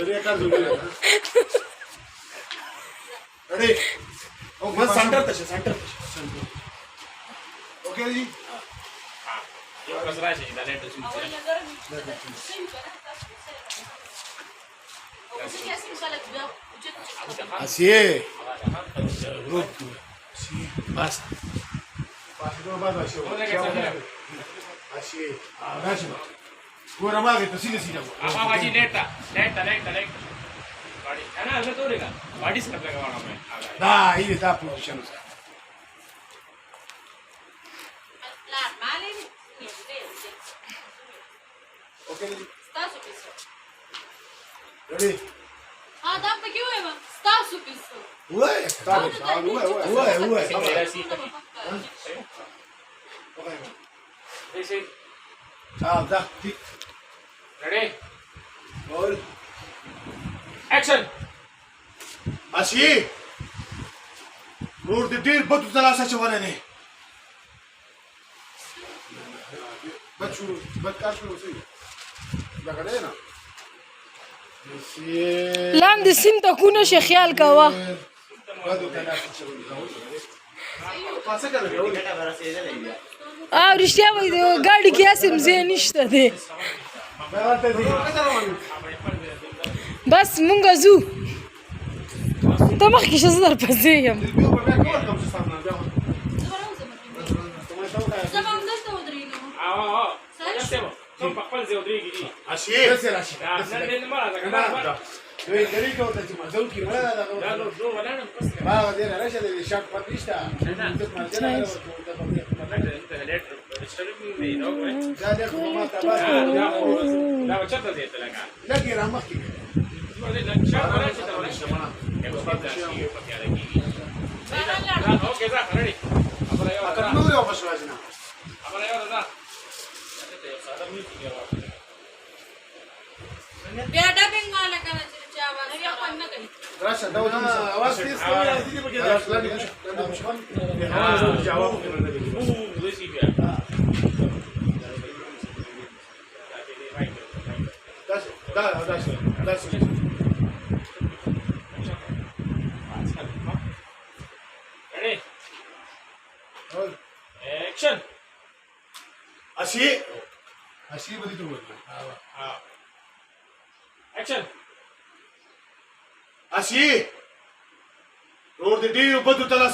तरी एका जोडी रेडी ओके सेंटर तसे सेंटर ओके जी एवढंच राहायचं इथं letter así es basta así es Gua ramai itu sini sini. apa wajib letter body karena ada tuh deh body sekat lagi warna me Nah, ini dah position saya. Oke, ready? हाँ तब पे क्यों है वो? स्टार सुपिसो। Ué, tá, ué. Oke. this is Dah, tik. ready Roll. action Así. Nur de dir batu talasa çavala ne? Batkaşu usi. Bakade na. لاندې سیند ته کونه شي خیال کوه. Batu talasa çavala. Pasa kala او رښتیا وایي د ګاډي کې هسې مځې نشته دی. بس مونږ ځو. ته مخکې شه زه درپسې یم. Son papel de Rodríguez. Así. Nan mala da kana. Noi derico da ci mazau ki mala da. Da no wala nan bas. Ma va dire rasha de shak patrista. انت letter اشتريت من مين اوكي. Da de kuma ta ba. لا وشطه زي تلاقى. Da ki ramak ki. اوكي ذا ريدي Atar no yo paswajna. बिया डबिंग वाला करना चाहिए आवाज या अपन ना करी Rasha da आवाज तेज करा दीदी बगे jawab das ready action Así badi tu boल. action Así. Road de dir batu talasa